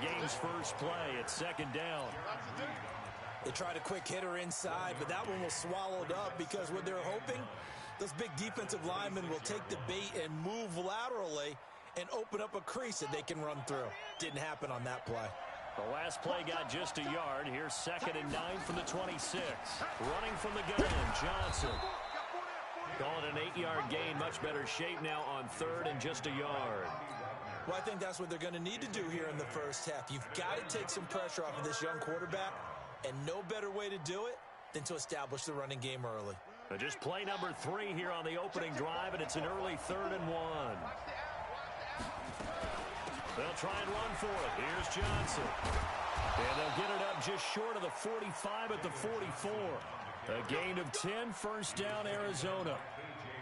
game's first play. It's second down. They tried a quick hitter inside, but that one was swallowed up because what they're hoping, those big defensive linemen will take the bait and move laterally and open up a crease that they can run through. Didn't happen on that play. The last play got just a yard. Here's 2nd and 9 from the 26. Running from the gun, Johnson. Calling an 8-yard gain. Much better shape now on 3rd and just a yard. Well, I think that's what they're going to need to do here in the first half. You've got to take some pressure off of this young quarterback, and no better way to do it than to establish the running game early. Just play number 3 here on the opening drive, and it's an early 3rd and 1. They'll try and run for it. Here's Johnson. And they'll get it up just short of the 45 at the 44. A gain of 10, first down, Arizona.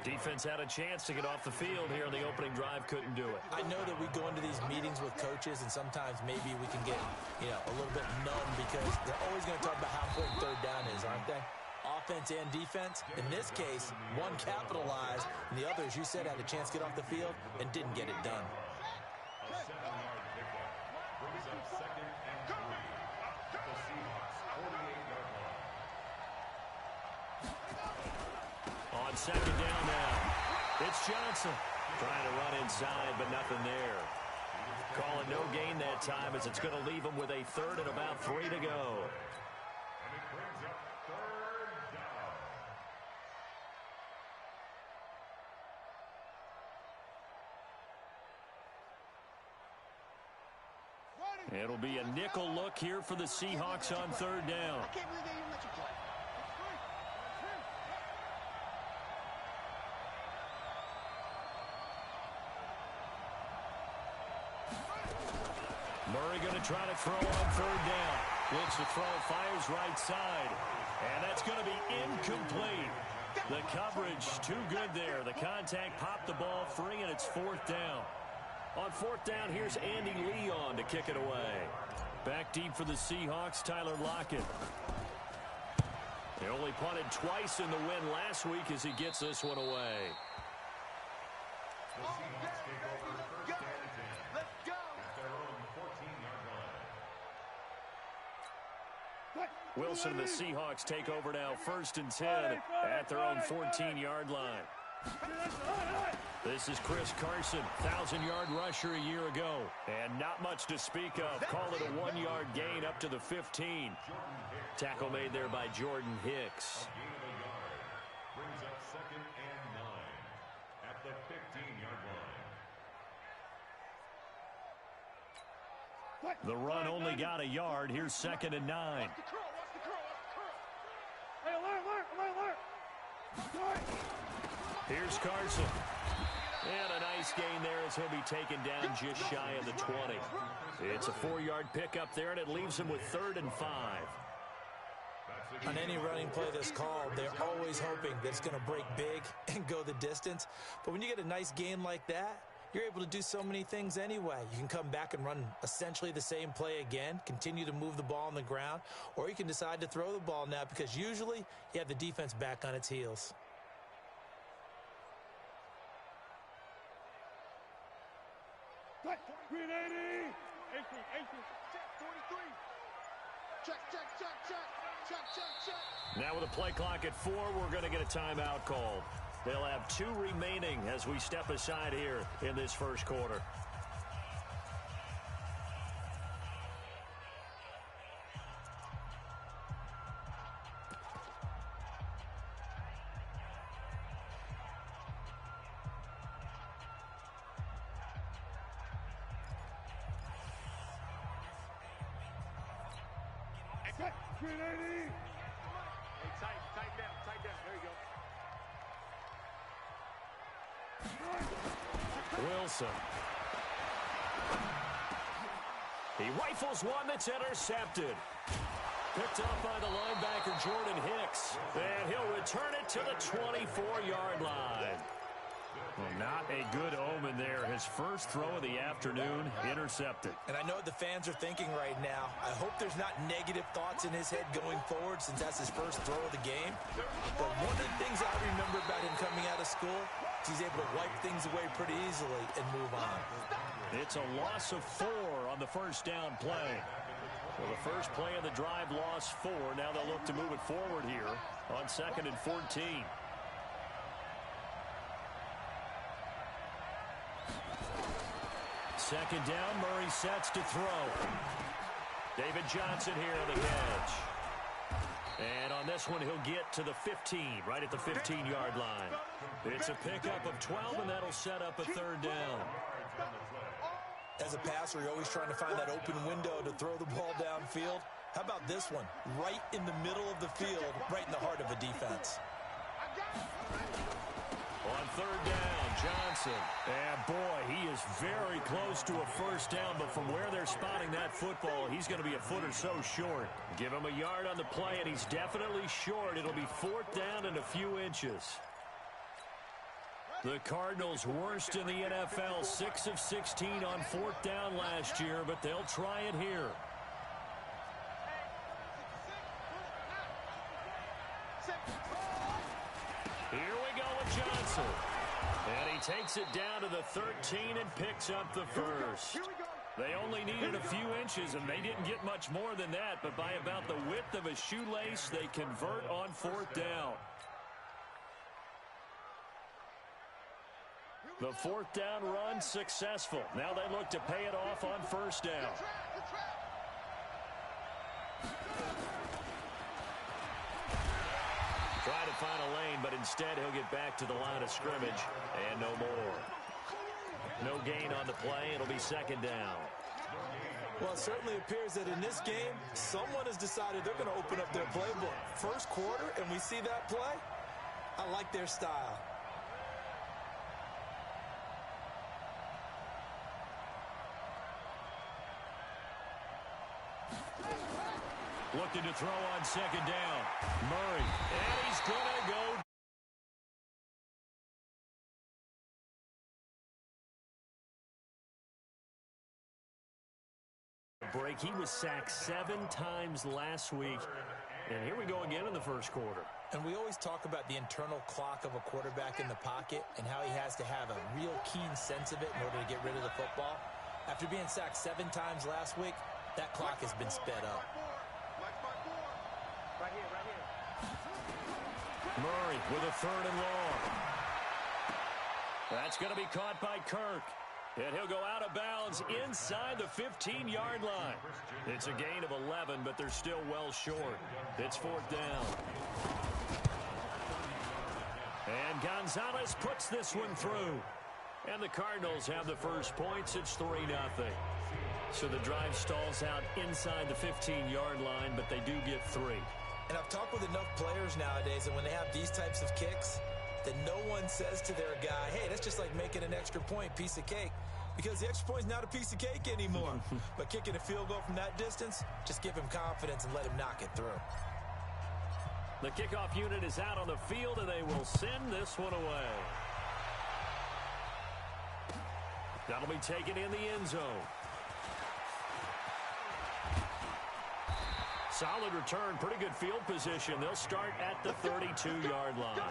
Defense had a chance to get off the field here on the opening drive, couldn't do it. I know that we go into these meetings with coaches, and sometimes maybe we can get, a little bit numb because they're always going to talk about how important 3rd down is, aren't they? Offense and defense. In this case, one capitalized, and the other, as you said, had a chance to get off the field and didn't get it done. A 7-yard pickup brings up 2nd and 3 at the Seahawks 48-yard line. On 2nd down now, it's Johnson. Trying to run inside, but nothing there. Calling no gain that time as it's going to leave him with a 3rd and about 3 to go. And it brings up 3rd down. It'll be a nickel look here for the Seahawks on 3rd down. I can't believe they even let you play. Murray going to try to throw on 3rd down. Looks to throw, fires right side. And that's going to be incomplete. The coverage too good there. The contact popped the ball free, and it's 4th down. On 4th down, here's Andy Leon to kick it away. Back deep for the Seahawks, Tyler Lockett. He only punted twice in the win last week as he gets this one away. The Seahawks take over 1st and 10. Let's go. At their own 14-yard line. Wilson and the Seahawks take over now 1st and 10 at their own 14-yard line. This is Chris Carson, 1,000-yard rusher a year ago. And not much to speak of. Call it a 1-yard gain up to the 15. Tackle made there by Jordan Hicks. A gain of a yard brings up 2nd and 9 at the 15-yard line. The run only got a yard. Here's 2nd and 9. Watch the curl, watch the curl, watch the curl. Hey, alert. Here's Carson. And a nice gain there as he'll be taken down just shy of the 20. It's a 4-yard pickup there, and it leaves him with 3rd and 5. On any running play that's called, they're always hoping that it's going to break big and go the distance. But when you get a nice gain like that, you're able to do so many things anyway. You can come back and run essentially the same play again, continue to move the ball on the ground, or you can decide to throw the ball now because usually you have the defense back on its heels. Green 80. 18. Check, check, check, check. Check, check, check. Now with a play clock at 4, we're going to get a timeout called. They'll have 2 remaining as we step aside here in this first quarter. Green 80. Hey, tight down. There you go. Wilson. He rifles one that's intercepted. Picked up by the linebacker, Jordan Hicks. And he'll return it to the 24-yard line. Well, not a good omen there. His first throw of the afternoon, intercepted. And I know what the fans are thinking right now. I hope there's not negative thoughts in his head going forward since that's his first throw of the game. But one of the things I remember about him coming out of school is he's able to wipe things away pretty easily and move on. It's a loss of 4 on on the first down play. Well, the first play of the drive lost 4. Now they'll look to move it forward here on 2nd and 14. Second down, Murray sets to throw. David Johnson here on the catch. And on this one, he'll get to the 15, right at the 15-yard line. It's a pickup of 12, and that'll set up a third down. As a passer, you're always trying to find that open window to throw the ball downfield. How about this one? Right in the middle of the field, right in the heart of a defense. On third down, Johnson. And boy, he is very close to a first down, but from where they're spotting that football, he's going to be a foot or so short. Give him a yard on the play, and he's definitely short. It'll be 4th down and a few inches. The Cardinals worst in the NFL, 6 of 16 on 4th down last year, but they'll try it here. Here we go with Johnson. And he takes it down to the 13 and picks up the first. They only needed a few inches, and they didn't get much more than that, but by about the width of a shoelace, they convert on 4th down. The 4th down run successful. Now they look to pay it off on first down. Try to find a lane, but instead he'll get back to the line of scrimmage, and no more. No gain on the play. It'll be 2nd down. Well, it certainly appears that in this game, someone has decided they're going to open up their playbook. First quarter, and we see that play. I like their style. Looking to throw on 2nd down. Murray, and he's going to go. Break. He was sacked 7 times last week. And here we go again in the first quarter. And we always talk about the internal clock of a quarterback in the pocket and how he has to have a real keen sense of it in order to get rid of the football. After being sacked 7 times last week, that clock has been sped up. Right here. Murray with a 3rd and long. That's going to be caught by Kirk. And he'll go out of bounds inside the 15-yard line. It's a gain of 11, but they're still well short. It's 4th down. And Gonzalez puts this one through. And the Cardinals have the first points. It's 3-0. So the drive stalls out inside the 15-yard line, but they do get 3. And I've talked with enough players nowadays, and when they have these types of kicks, that no one says to their guy, hey, that's just like making an extra point, piece of cake. Because the extra point is not a piece of cake anymore. But kicking a field goal from that distance, just give him confidence and let him knock it through. The kickoff unit is out on the field, and they will send this one away. That'll be taken in the end zone. Solid return, pretty good field position. They'll start at the 32-yard line.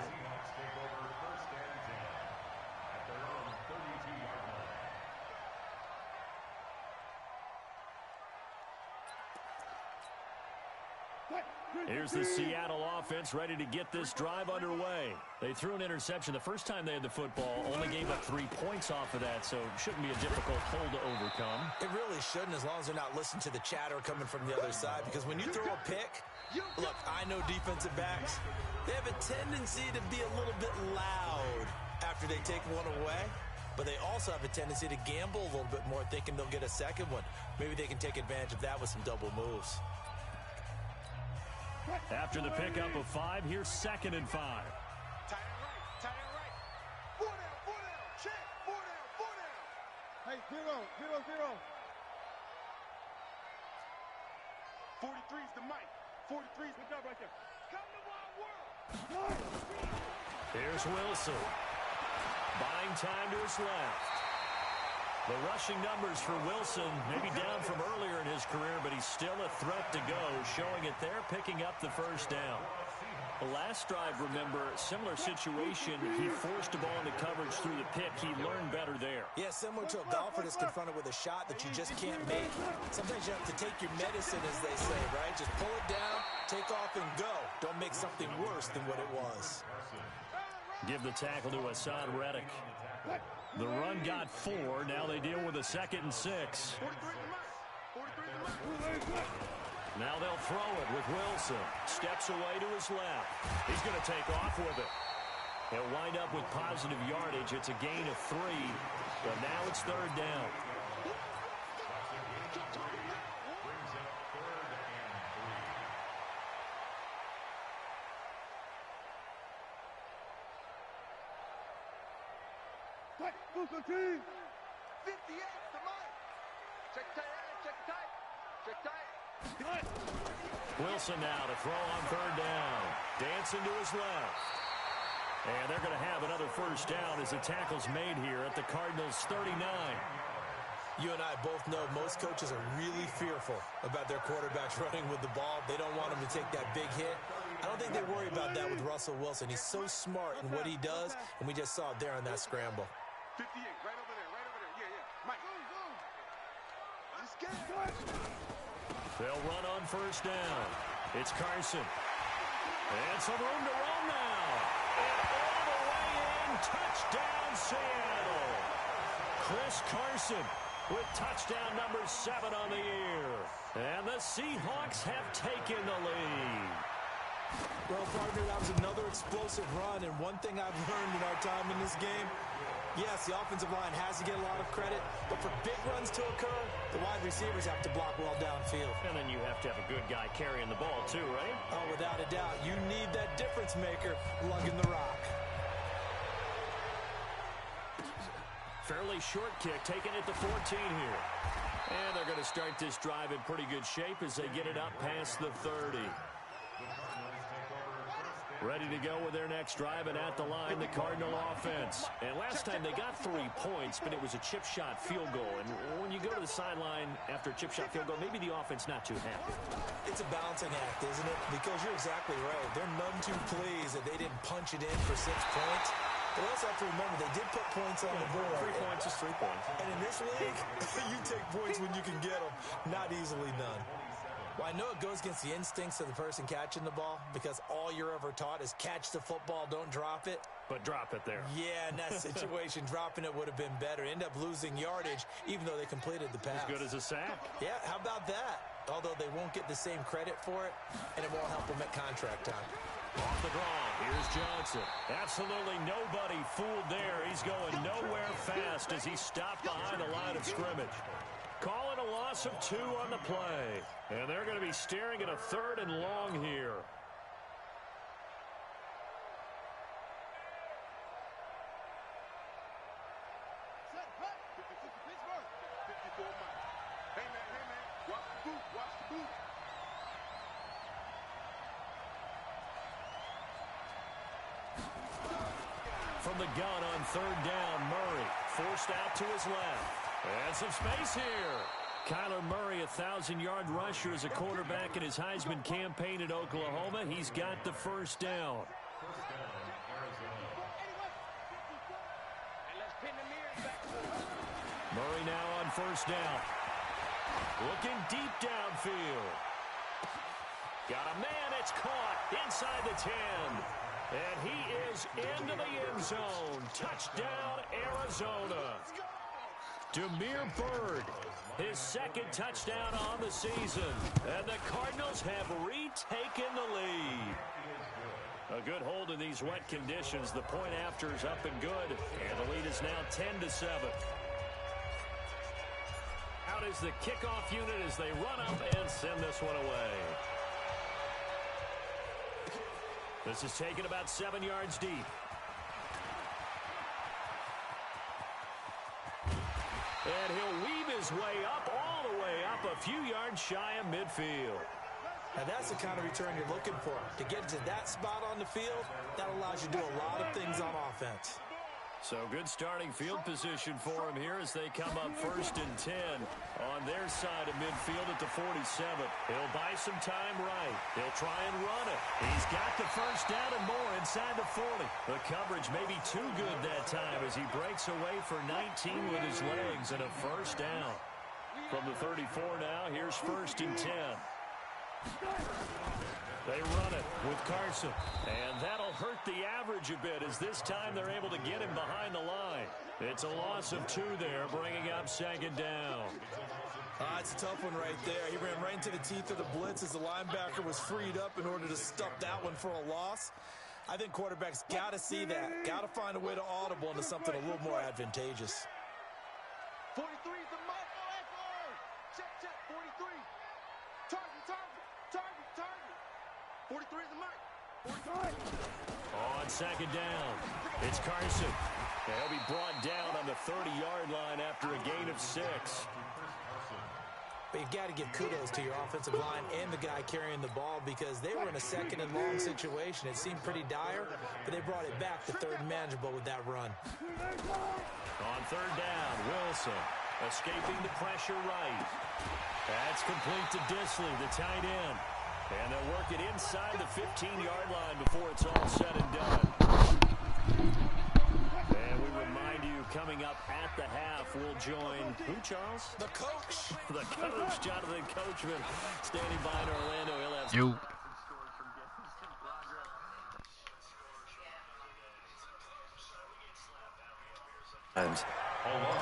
Here's the Seattle offense ready to get this drive underway. They threw an interception the first time they had the football, only gave up 3 points off of that, so it shouldn't be a difficult hole to overcome. It really shouldn't, as long as they're not listening to the chatter coming from the other side, because when you throw a pick, look, I know defensive backs, they have a tendency to be a little bit loud after they take one away, but they also have a tendency to gamble a little bit more, thinking they'll get a second one. Maybe they can take advantage of that with some double moves. After the pickup of 5, here's 2nd and 5. Tight end right. 4 down. Check. 4 down. Hey, 0. 43's the mic. 43's the job right there. Come to my world. Here's Wilson. Buying time to his left. The rushing numbers for Wilson maybe down from earlier in his career, but he's still a threat to go, showing it there, picking up the first down. The last drive, remember, similar situation. He forced the ball into coverage through the pick. He learned better there. Yeah, similar to a golfer that's confronted with a shot that you just can't make. Sometimes you have to take your medicine, as they say, right? Just pull it down, take off, and go. Don't make something worse than what it was. Give the tackle to Hassan Reddick. The run got 4. Now they deal with a 2nd and 6. Now they'll throw it with Wilson. Steps away to his left. He's going to take off with it. He'll wind up with positive yardage. It's a gain of 3, but now it's 3rd down. Booker T. 58, the mic. Check tight, check tight. Check tight. Wilson now to throw on 3rd down. Dancing to his left. And they're going to have another 1st down as the tackle's made here at the Cardinals' 39. You and I both know most coaches are really fearful about their quarterbacks running with the ball. They don't want him to take that big hit. I don't think they worry about that with Russell Wilson. He's so smart in what he does, and we just saw it there on that scramble. 58, right over there, right over there. Yeah, yeah. Mike. Let's get it. They'll run on 1st down. It's Carson. And some room to run now. And all the way in, touchdown Seattle. Chris Carson with touchdown number 7 on the year. And the Seahawks have taken the lead. Well, partner, that was another explosive run, and one thing I've learned in our time in this game, yes, the offensive line has to get a lot of credit, but for big runs to occur, the wide receivers have to block well downfield. And then you have to have a good guy carrying the ball too, right? Oh, without a doubt. You need that difference maker lugging the rock. Fairly short kick, taking it to 14 here. And they're going to start this drive in pretty good shape as they get it up past the 30. Ready to go with their next drive, and at the line, the Cardinal offense. And last time they got 3 points, but it was a chip shot field goal. And when you go to the sideline after a chip shot field goal, maybe the offense not too happy. It's a balancing act, isn't it? Because you're exactly right. They're none too pleased that they didn't punch it in for 6 points. But also have to remember, they did put points on the board. 3 points is 3 points. And in this league, you take points when you can get them. Not easily done. Well, I know it goes against the instincts of the person catching the ball because all you're ever taught is catch the football, don't drop it. But drop it there. Yeah, in that situation, dropping it would have been better. End up losing yardage, even though they completed the pass. As good as a sack. Yeah, how about that? Although they won't get the same credit for it, and it won't help them at contract time. Off the draw, here's Johnson. Absolutely nobody fooled there. He's going nowhere fast as he stopped behind the line of scrimmage. Calling a loss of 2 on the play. And they're going to be staring at a 3rd and long here. Hey, man. Watch the boot. Watch the boot. From the gun on 3rd down, Murray forced out to his left. And some space here. Kyler Murray, 1,000-yard rusher as a quarterback in his Heisman campaign at Oklahoma. He's got the 1st down. Murray now on 1st down. Looking deep downfield. Got a man, it's caught inside the 10. And he is into the end zone. Touchdown, Arizona. Demir Bird, his 2nd touchdown on the season. And the Cardinals have retaken the lead. A good hold in these wet conditions. The point after is up and good. And the lead is now 10-7. Out is the kickoff unit as they run up and send this one away. This is taken about 7 yards deep. And he'll weave his way up, all the way up, a few yards shy of midfield. Now that's the kind of return you're looking for. To get to that spot on the field, that allows you to do a lot of things on offense. So good starting field position for him here as they come up 1st and 10 on their side of midfield at the 47. He'll buy some time right. He'll try and run it. He's got the first down and more inside the 40. The coverage may be too good that time as he breaks away for 19 with his legs and a first down. From the 34 now, here's 1st and 10. They run it with Carson, and that'll hurt the average a bit as this time they're able to get him behind the line. It's a loss of 2 there, bringing up 2nd down. It's a tough one right there. He ran right into the teeth of the blitz as the linebacker was freed up in order to stop that one for a loss. I think quarterbacks got to see that, got to find a way to audible into something a little more advantageous. 43 is the mark. Check, 43. Target. 43 is the mark. On 2nd down, it's Carson. He'll be brought down on the 30-yard line after a gain of 6. But you've got to give kudos to your offensive line and the guy carrying the ball because they were in a 2nd and long situation. It seemed pretty dire, but they brought it back to 3rd and manageable with that run. On 3rd down, Wilson escaping the pressure right. That's complete to Disley, the tight end. And they'll work it inside the 15-yard line before it's all said and done. And we remind you, coming up at the half, we'll join who, Charles? The coach. The coach, Jonathan Coachman, standing by in Orlando. He'll have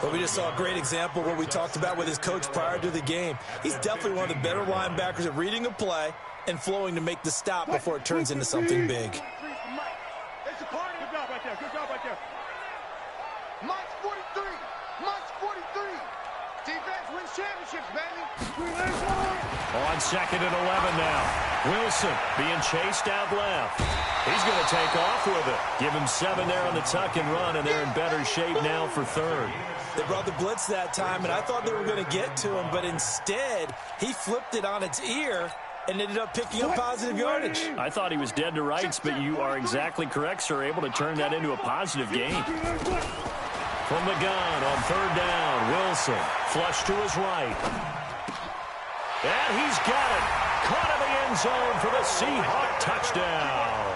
But we just saw a great example of what we talked about with his coach prior to the game. He's definitely one of the better linebackers at reading a play and flowing to make the stop before it turns into something big. Good job right there. Mike's 43. Defense wins championships, baby. On 2nd and 11 now. Wilson being chased out left. He's going to take off with it. Give him 7 there on the tuck and run, and they're in better shape now for 3rd. They brought the blitz that time, and I thought they were going to get to him, but instead he flipped it on its ear and ended up picking up positive yardage. I thought he was dead to rights, but you are exactly correct, sir. Able to turn that into a positive gain. From the gun on 3rd down, Wilson flush to his right. And he's got it. Caught in the end zone for the Seahawk touchdown.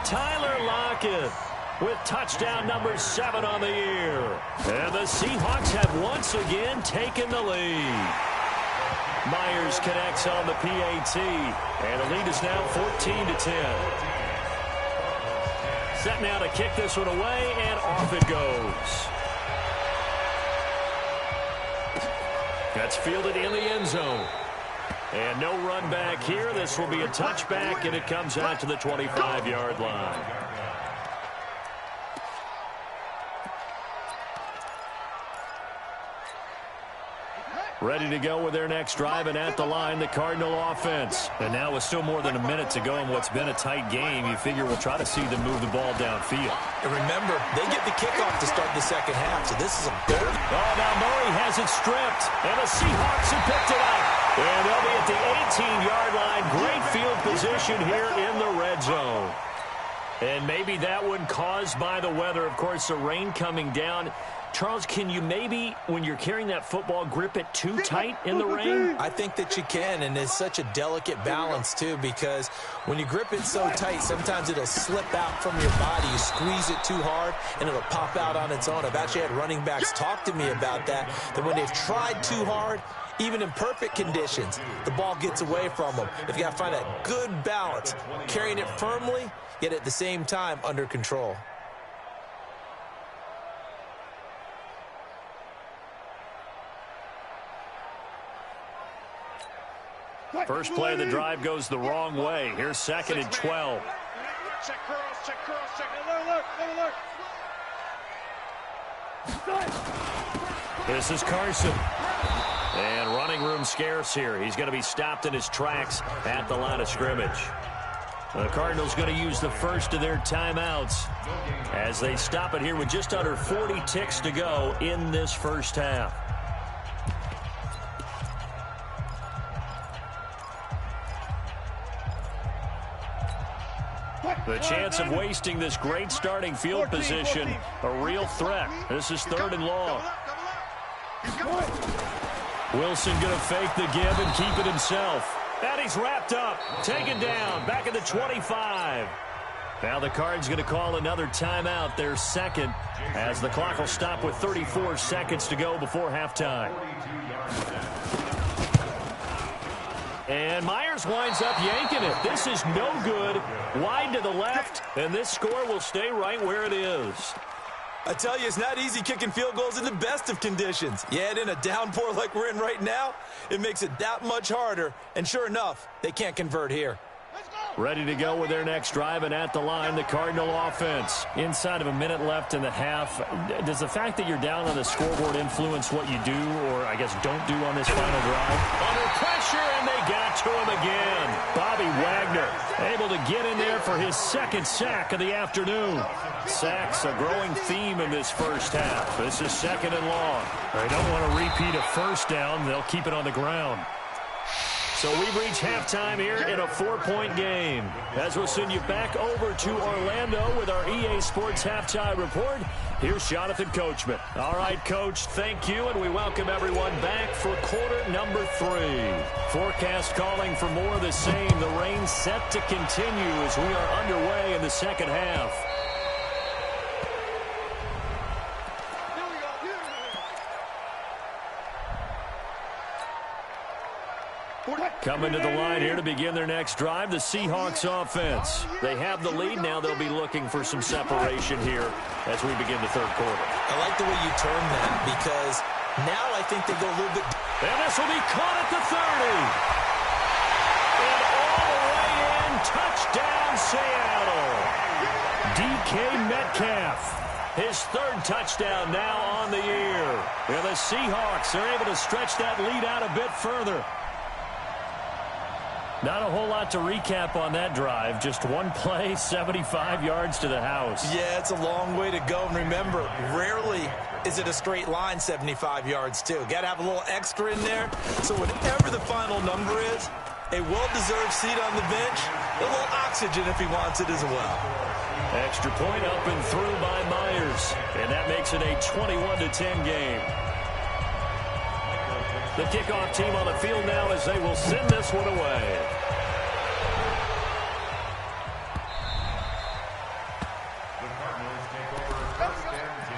Tyler Lockett with touchdown number 7 on the year. And the Seahawks have once again taken the lead. Myers connects on the PAT, and the lead is now 14-10. Set now to kick this one away, and off it goes. That's fielded in the end zone. And no run back here. This will be a touchback, and it comes out to the 25-yard line. Ready to go with their next drive, and at the line, the Cardinal offense. And now with still more than a minute to go in what's been a tight game, you figure we'll try to see them move the ball downfield. And remember, they get the kickoff to start the second half, so this is a goal. Oh, now Murray has it stripped, and the Seahawks have picked it up. And they'll be at the 18-yard line. Great field position here in the red zone. And maybe that one caused by the weather. Of course, the rain coming down. Charles, can you maybe, when you're carrying that football, grip it too tight in the rain? I think that you can, and it's such a delicate balance, too, because when you grip it so tight, sometimes it'll slip out from your body. You squeeze it too hard, and it'll pop out on its own. I've actually had running backs talk to me about that when they've tried too hard, even in perfect conditions, the ball gets away from them. If you got to find a good balance, carrying it firmly, yet at the same time under control. First play of the drive goes the wrong way. Here's 2nd and 12. Check curls, check. Alert. This is Carson. And running room scarce here. He's going to be stopped in his tracks at the line of scrimmage. The Cardinals going to use the first of their timeouts as they stop it here with just under 40 ticks to go in this first half. The chance of wasting this great starting field position, a real threat. This is 3rd and long. Wilson going to fake the give and keep it himself. And he's wrapped up, taken down, back at the 25. Now the Cards going to call another timeout, their second, as the clock will stop with 34 seconds to go before halftime. And Myers winds up yanking it. This is no good. Wide to the left, and this score will stay right where it is. I tell you, it's not easy kicking field goals in the best of conditions. Yet in a downpour like we're in right now, it makes it that much harder. And sure enough, they can't convert here. Ready to go with their next drive, and at the line, the Cardinal offense. Inside of a minute left in the half, does the fact that you're down on the scoreboard influence what you do, or I guess don't do on this final drive? Under pressure, and they got to him again. Bobby Wagner able to get in there for his second sack of the afternoon. Sacks, a growing theme in this first half. This is 2nd and long. They don't want to repeat a first down. They'll keep it on the ground. So we've reached halftime here in a 4-point game. As we'll send you back over to Orlando with our EA Sports Halftime Report, here's Jonathan Coachman. All right, Coach, thank you, and we welcome everyone back for quarter number 3. Forecast calling for more of the same. The rain set to continue as we are underway in the second half. Coming to the line here to begin their next drive, the Seahawks offense. They have the lead. Now they'll be looking for some separation here as we begin the third quarter. I like the way you term that, because now I think they go a little bit. And this will be caught at the 30. And all the way in, touchdown Seattle. DK Metcalf, his 3rd touchdown now on the year. And the Seahawks are able to stretch that lead out a bit further. Not a whole lot to recap on that drive. Just one play, 75 yards to the house. Yeah, it's a long way to go. And remember, rarely is it a straight line 75 yards, too. Got to have a little extra in there. So whatever the final number is, a well-deserved seat on the bench, a little oxygen if he wants it as well. Extra point up and through by Myers. And that makes it a 21-10 game. The kickoff team on the field now as they will send this one away. The Cardinals take over 1st and 10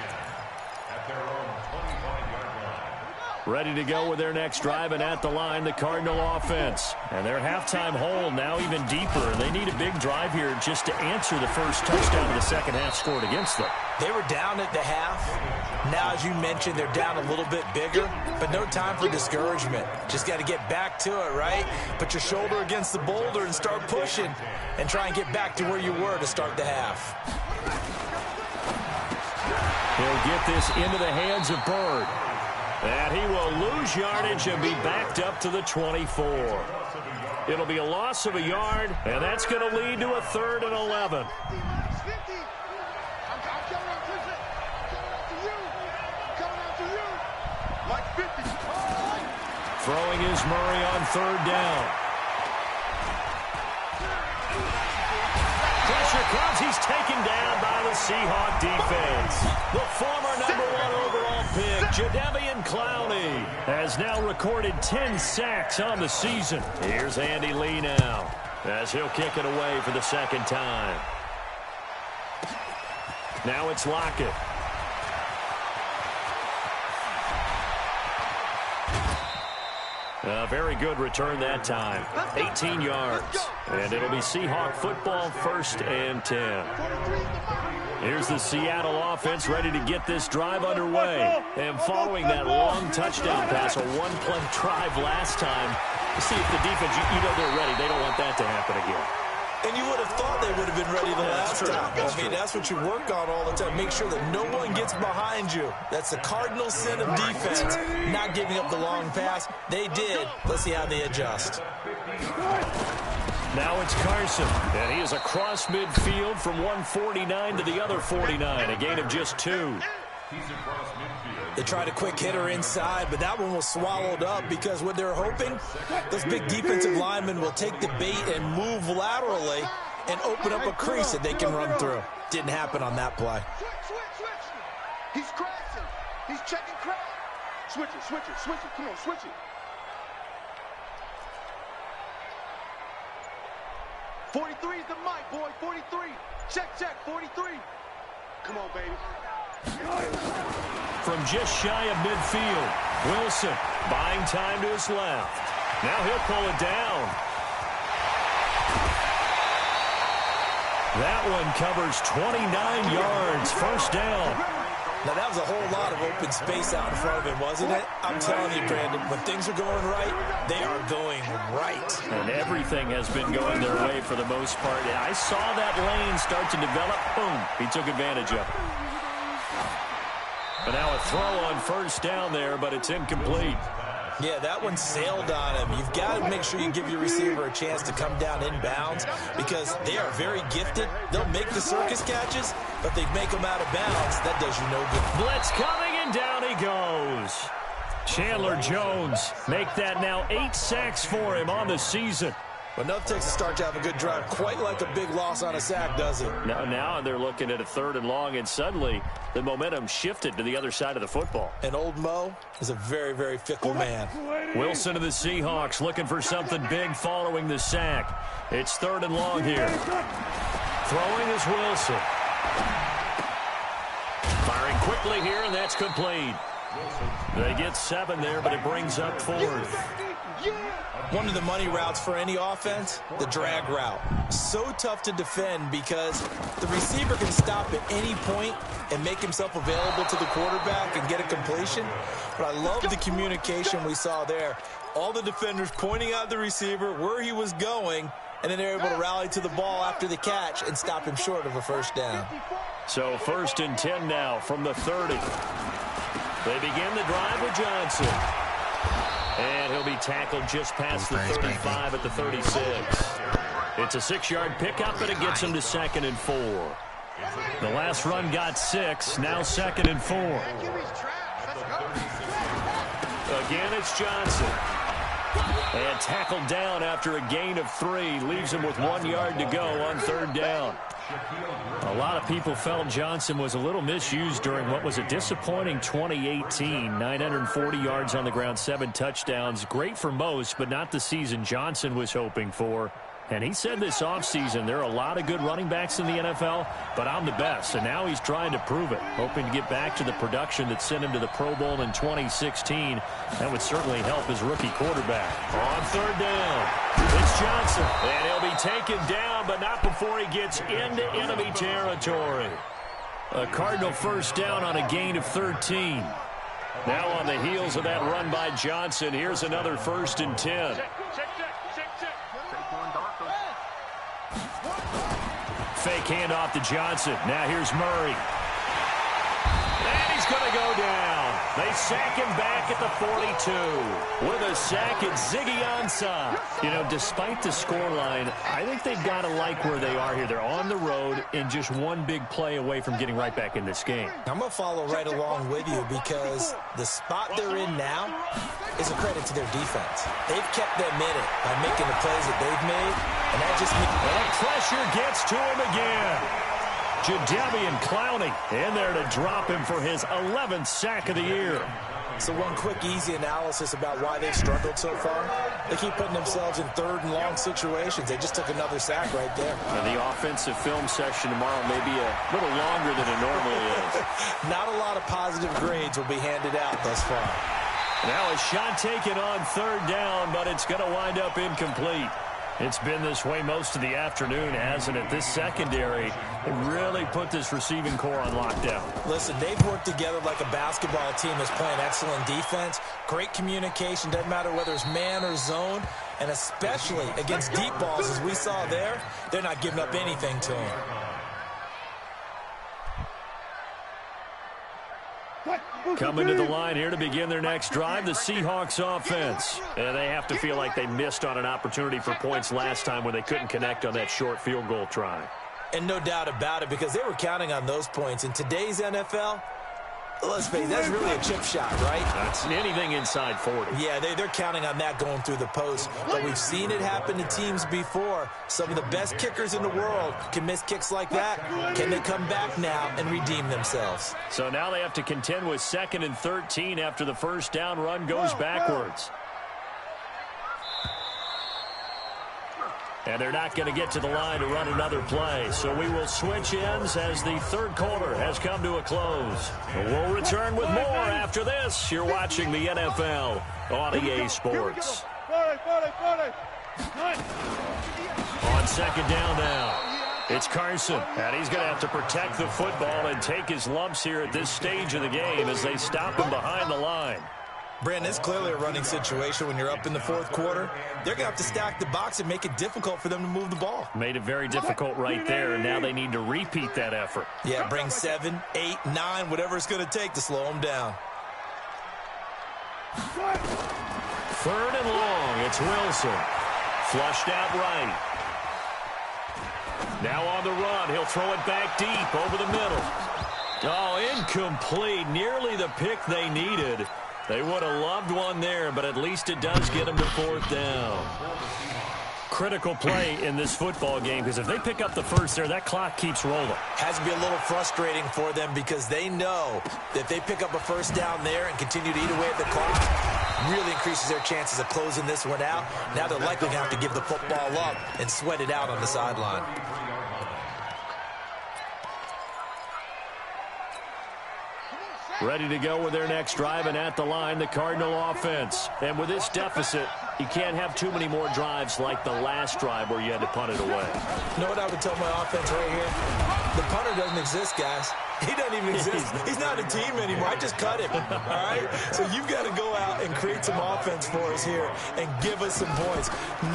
at their own 25-yard line. Ready to go with their next drive, and at the line, the Cardinal offense. And their halftime hole now even deeper. They need a big drive here just to answer the first touchdown of the second half scored against them. They were down at the half. Now, as you mentioned, they're down a little bit bigger, but no time for discouragement. Just got to get back to it, right? Put your shoulder against the boulder and start pushing and try and get back to where you were to start the half. He'll get this into the hands of Bird. And he will lose yardage and be backed up to the 24. It'll be a loss of a yard, and that's going to lead to a 3rd and 11. Throwing is Murray on 3rd down. Pressure comes. He's taken down by the Seahawk defense. The former #1 overall pick, Jadeveon Clowney, has now recorded 10 sacks on the season. Here's Andy Lee now as he'll kick it away for the 2nd time. Now it's Lockett. A very good return that time. 18 yards. And it'll be Seahawk football, 1st and 10. Here's the Seattle offense ready to get this drive underway. And following that long touchdown pass, a one-play drive last time, you see if the defense, you know they're ready. They don't want that to happen again. And you would have thought they would have been ready the last time. I mean, that's what you work on all the time. Make sure that no one gets behind you. That's the cardinal sin of defense, not giving up the long pass. They did. Let's see how they adjust. Now it's Carson, and he is across midfield from 149 to the other 49, a gain of just 2. He's across midfield. They tried a quick hitter inside, but that one was swallowed up because what they're hoping, those big defensive linemen will take the bait and move laterally and open up a crease that they can run through. Didn't happen on that play. Switch. He's crashing. He's checking crash. Switch it. Come on, switch it. 43 is the mic, boy. 43. Check, 43. Come on, baby. From just shy of midfield, Wilson buying time to his left. Now he'll pull it down. That one covers 29 yards, first down. Now, that was a whole lot of open space out in front of him, wasn't it? I'm telling you, Brandon, when things are going right, they are going right. And everything has been going their way for the most part. I saw that lane start to develop. Boom. He took advantage of it. But now a throw on first down there, but it's incomplete. Yeah, that one sailed on him. You've got to make sure you give your receiver a chance to come down inbounds because they are very gifted. They'll make the circus catches, but they make them out of bounds. That does you no good. Blitz coming, and down he goes. Chandler Jones make that now 8 sacks for him on the season. But nothing takes a start to have a good drive quite like a big loss on a sack, does it? Now they're looking at a 3rd and long, and suddenly the momentum shifted to the other side of the football. And old Mo is a very, very fickle man. Wilson of the Seahawks looking for something big following the sack. It's 3rd and long here. Throwing is Wilson. Firing quickly here, and that's complete. They get 7 there, but it brings up 4th. One of the money routes for any offense, the drag route. So tough to defend because the receiver can stop at any point and make himself available to the quarterback and get a completion. But I love the communication we saw there. All the defenders pointing out the receiver, where he was going, and then they're able to rally to the ball after the catch and stop him short of a first down. So 1st and 10 now from the 30. They begin the drive with Johnson. And he'll be tackled just past the 35 at the 36. It's a 6-yard pickup, but it gets him to 2nd and 4. The last run got 6, now 2nd and 4. Again, it's Johnson. And tackled down after a gain of 3. Leaves him with 1 yard to go on 3rd down. A lot of people felt Johnson was a little misused during what was a disappointing 2018. 940 yards on the ground, 7 touchdowns. Great for most, but not the season Johnson was hoping for. And he said this offseason there are a lot of good running backs in the NFL, but I'm the best. And now he's trying to prove it, hoping to get back to the production that sent him to the Pro Bowl in 2016. That would certainly help his rookie quarterback. On 3rd down, it's Johnson. And he'll be taken down, but not before he gets into enemy territory. A Cardinal first down on a gain of 13. Now on the heels of that run by Johnson, here's another 1st and 10. Fake handoff to Johnson. Now here's Murray. And he's going to go down. They sack him back at the 42. With a sack, it's Ziggy Ansah. You know, despite the scoreline, I think they've got to like where they are here. They're on the road and just one big play away from getting right back in this game. I'm going to follow right along with you because the spot they're in now is a credit to their defense. They've kept them in it by making the plays that they've made, and that just means... And pressure gets to him again. Jadeveon Clowney in there to drop him for his 11th sack of the year. So one quick, easy analysis about why they've struggled so far. They keep putting themselves in 3rd and long situations. They just took another sack right there. And the offensive film session tomorrow may be a little longer than it normally is. Not a lot of positive grades will be handed out thus far. Now a shot taken on 3rd down, but it's going to wind up incomplete. It's been this way most of the afternoon, hasn't it? This secondary really put this receiving core on lockdown. Listen, they've worked together like a basketball team that's playing excellent defense. Great communication, doesn't matter whether it's man or zone. And especially against deep balls, as we saw there, they're not giving up anything to them. Coming to the line here to begin their next drive, the Seahawks offense. And they have to feel like they missed on an opportunity for points last time when they couldn't connect on that short field goal try. And no doubt about it, because they were counting on those points. In today's NFL, Let's face it, that's really a chip shot, right? That's anything inside 40. Yeah, they're counting on that going through the post. But we've seen it happen to teams before. Some of the best kickers in the world can miss kicks like that. Can they come back now and redeem themselves? So now they have to contend with 2nd and 13 after the first down run goes backwards. And they're not going to get to the line to run another play. So we will switch ends as the third quarter has come to a close. We'll return with more after this. You're watching the NFL on EA Sports. On second down now, it's Carson. And he's going to have to protect the football and take his lumps here at this stage of the game as they stop him behind the line. Brandon, it's clearly a running situation when you're up in the fourth quarter. They're going to have to stack the box and make it difficult for them to move the ball. Made it very difficult right there, and now they need to repeat that effort. Yeah, bring 7, 8, 9, whatever it's going to take to slow them down. 3rd and long, it's Wilson. Flushed out right. Now on the run, he'll throw it back deep over the middle. Oh, incomplete, nearly the pick they needed. They would have loved one there, but at least it does get them to 4th down. Critical play in this football game, because if they pick up the first there, that clock keeps rolling. Has to be a little frustrating for them because they know that if they pick up a first down there and continue to eat away at the clock, really increases their chances of closing this one out. Now they're likely going to have to give the football up and sweat it out on the sideline. Ready to go with their next drive, and at the line, the Cardinal offense. And with this deficit, you can't have too many more drives like the last drive where you had to punt it away. You know what I would tell my offense right here? The punter doesn't exist, guys. He doesn't even exist. He's not a team anymore. I just cut him, all right? So you've got to go out and create some offense for us here and give us some points.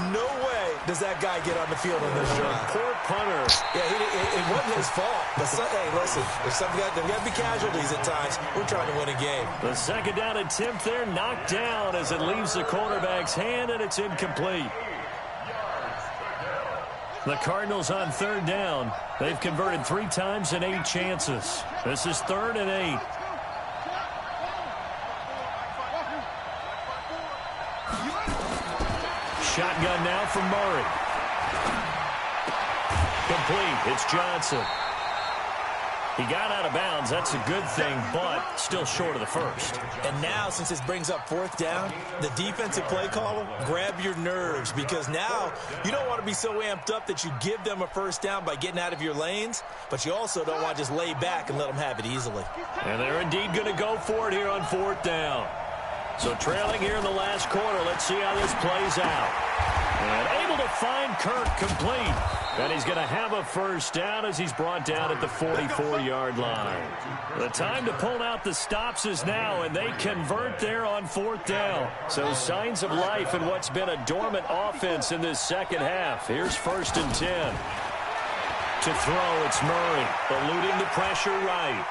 No way does that guy get on the field on this drive. Poor punter. Yeah, it wasn't his fault. But hey, listen, there's got to be casualties at times. We're trying to win a game. The second down attempt there knocked down as it leaves the quarterback's hand, and it's incomplete. The Cardinals on 3rd down. They've converted 3 times in 8 chances. This is 3rd and 8. Shotgun now from Murray. Complete. It's Johnson. He got out of bounds. That's a good thing, but still short of the first. And now, since this brings up 4th down, the defensive play caller, grab your nerves, because now you don't want to be so amped up that you give them a first down by getting out of your lanes, but you also don't want to just lay back and let them have it easily. And they're indeed going to go for it here on 4th down. So trailing here in the last quarter, let's see how this plays out. And able to find Kirk complete. And he's going to have a first down as he's brought down at the 44-yard line. The time to pull out the stops is now, and they convert there on 4th down. So signs of life in what's been a dormant offense in this second half. Here's 1st and 10. To throw, it's Murray, eluding the pressure right.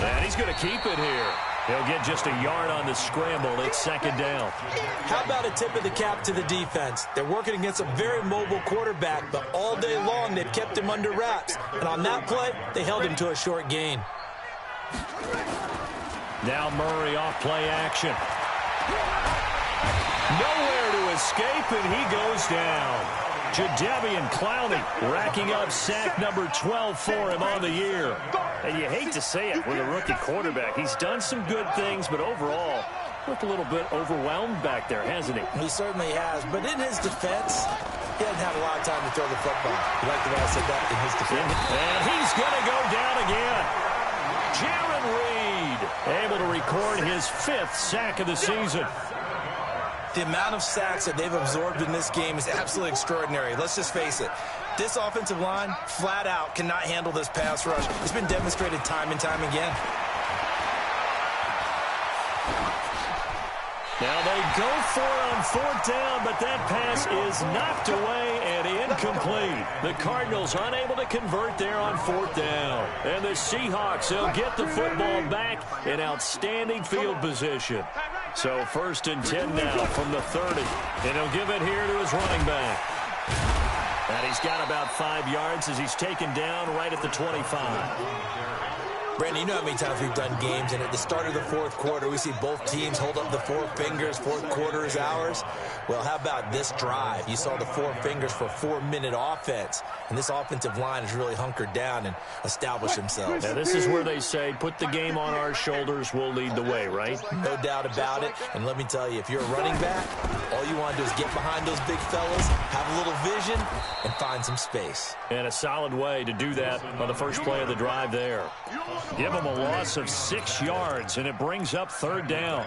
And he's going to keep it here. He'll get just a yard on the scramble. It's 2nd down. How about a tip of the cap to the defense? They're working against a very mobile quarterback, but all day long they've kept him under wraps. And on that play, they held him to a short gain. Now Murray off play action. Nowhere to escape, and he goes down. Jadeveon Clowney racking up sack number 12 for him on the year. And you hate to say it with a rookie quarterback. He's done some good things, but overall, looked a little bit overwhelmed back there, hasn't he? He certainly has. But in his defense, he hasn't had a lot of time to throw the football. You like the way I said that? In his defense. And he's going to go down again. Jaron Reed able to record his 5th sack of the season. The amount of sacks that they've absorbed in this game is absolutely extraordinary. Let's just face it. This offensive line, flat out, cannot handle this pass rush. It's been demonstrated time and time again. Now they go for it on 4th down, but that pass is knocked away and incomplete. The Cardinals unable to convert there on 4th down. And the Seahawks, they'll get the football back in outstanding field position. So 1st and 10 now from the 30. And he'll give it here to his running back. And he's got about 5 yards as he's taken down right at the 25. Brandon, you know how many times we've done games, and at the start of the fourth quarter, we see both teams hold up the four fingers, fourth quarter is ours. Well, how about this drive? You saw the four fingers for 4-minute offense, and this offensive line has really hunkered down and established themselves. Yeah, this is where they say, put the game on our shoulders, we'll lead the way, right? No doubt about it, and let me tell you, if you're a running back, all you want to do is get behind those big fellas, have a little vision, and find some space. And a solid way to do that on the first play of the drive there. Give them a loss of 6 yards, and it brings up third down.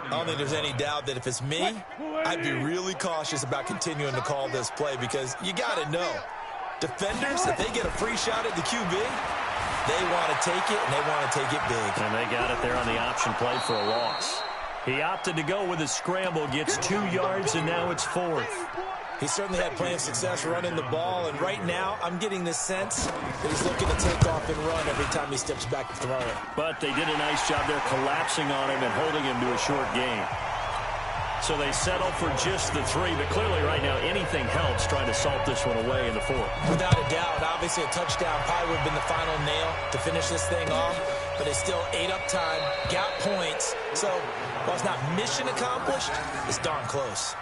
I don't think there's any doubt that if it's me, I'd be really cautious about continuing to call this play because you got to know, defenders, if they get a free shot at the QB, they want to take it, and they want to take it big. And they got it there on the option play for a loss. He opted to go with a scramble, gets 2 yards, and now it's 4th. He certainly had plenty of success running the ball, and right now I'm getting this sense that he's looking to take off and run every time he steps back to throw it. But they did a nice job there collapsing on him and holding him to a short gain. So they settle for just the 3, but clearly right now anything helps trying to salt this one away in the 4th. Without a doubt, obviously a touchdown probably would have been the final nail to finish this thing off, but it's still ate up time, got points, so while it's not mission accomplished, it's darn close.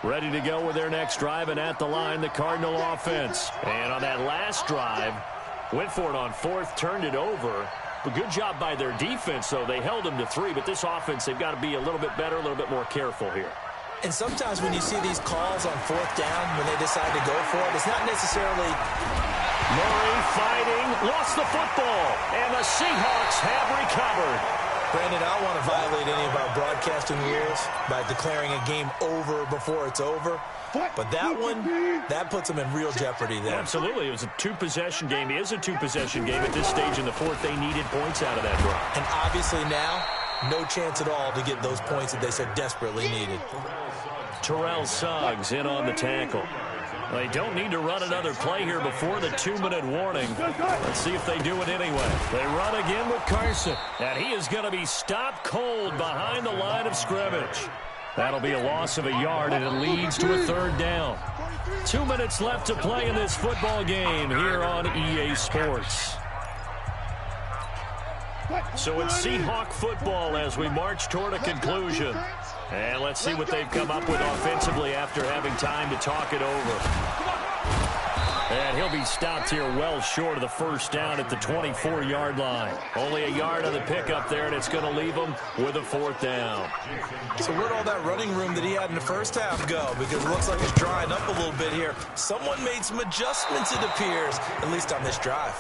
Ready to go with their next drive, and at the line, the Cardinal offense. And on that last drive, went for it on 4th, turned it over. But good job by their defense, though. They held them to 3, but this offense, they've got to be a little bit better, a little bit more careful here. And sometimes when you see these calls on 4th down, when they decide to go for it, it's not necessarily... Murray fighting, lost the football, and the Seahawks have recovered. Brandon, I don't want to violate any of our broadcasting rules by declaring a game over before it's over. But that one, that puts them in real jeopardy there. Absolutely. It was a 2-possession game. It is a 2-possession game. At this stage in the 4th, they needed points out of that drive. And obviously now, no chance at all to get those points that they so desperately needed. Terrell Suggs in on the tackle. They don't need to run another play here before the 2-minute warning. Let's see if they do it anyway. They run again with Carson, and he is going to be stopped cold behind the line of scrimmage. That'll be a loss of a yard, and it leads to a 3rd down. 2 minutes left to play in this football game here on EA Sports. So it's Seahawk football as we march toward a conclusion. And let's see what they've come up with offensively after having time to talk it over. And he'll be stopped here well short of the 1st down at the 24-yard line. Only a yard on the pickup there, and it's going to leave him with a 4th down. So where'd all that running room that he had in the first half go? Because it looks like it's drying up a little bit here. Someone made some adjustments, it appears, at least on this drive.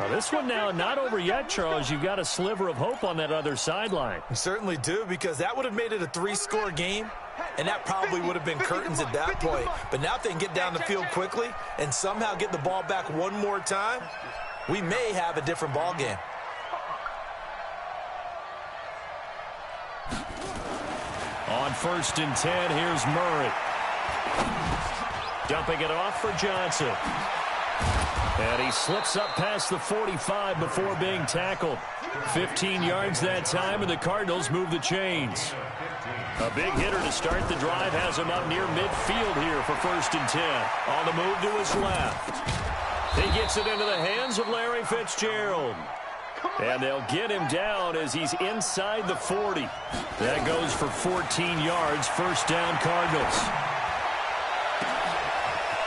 Now this one now not over yet, Charles. You've got a sliver of hope on that other sideline. You certainly do, because that would have made it a 3-score game, and that probably would have been curtains at that point. But now if they can get down the field quickly and somehow get the ball back one more time, we may have a different ball game. On 1st and 10, here's Murray. Dumping it off for Johnson. And he slips up past the 45 before being tackled. 15 yards that time, and the Cardinals move the chains. A big hitter to start the drive has him up near midfield here for 1st and 10. On the move to his left. He gets it into the hands of Larry Fitzgerald. And they'll get him down as he's inside the 40. That goes for 14 yards, 1st down Cardinals.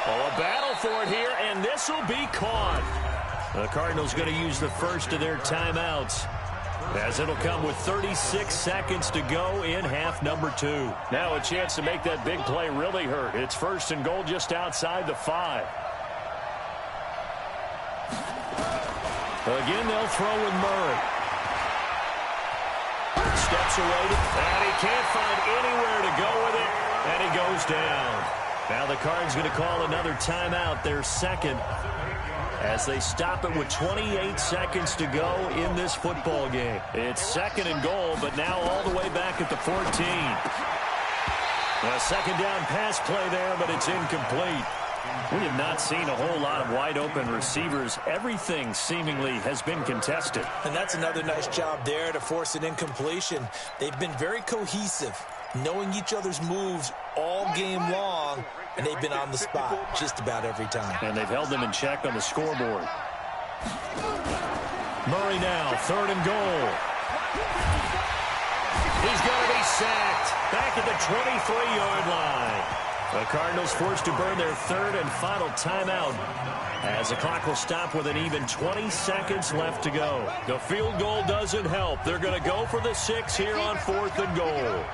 Oh, a battle for it here, and this will be caught. The Cardinals going to use the first of their timeouts, as it'll come with 36 seconds to go in half number 2. Now a chance to make that big play really hurt. It's 1st and goal just outside the 5. Again, they'll throw with Murray. Steps away, and he can't find anywhere to go with it, and he goes down. Now the Cards going to call another timeout, their 2nd, as they stop it with 28 seconds to go in this football game. It's 2nd and goal, but now all the way back at the 14. A 2nd down pass play there, but it's incomplete. We have not seen a whole lot of wide-open receivers. Everything seemingly has been contested. And that's another nice job there to force an incompletion. They've been very cohesive. knowing each other's moves all game long, and they've been on the spot just about every time. And they've held them in check on the scoreboard. Murray now, 3rd and goal. He's going to be sacked back at the 23-yard line. The Cardinals forced to burn their 3rd and final timeout as the clock will stop with an even 20 seconds left to go. The field goal doesn't help. They're going to go for the 6 here on 4th and goal.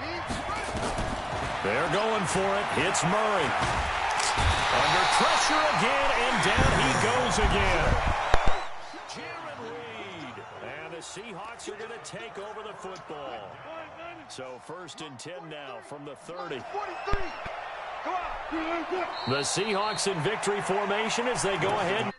They're going for it. It's Murray. Under pressure again, and down he goes again. Jaron Reed. And the Seahawks are going to take over the football. So 1st and 10 now from the 30. The Seahawks in victory formation as they go ahead.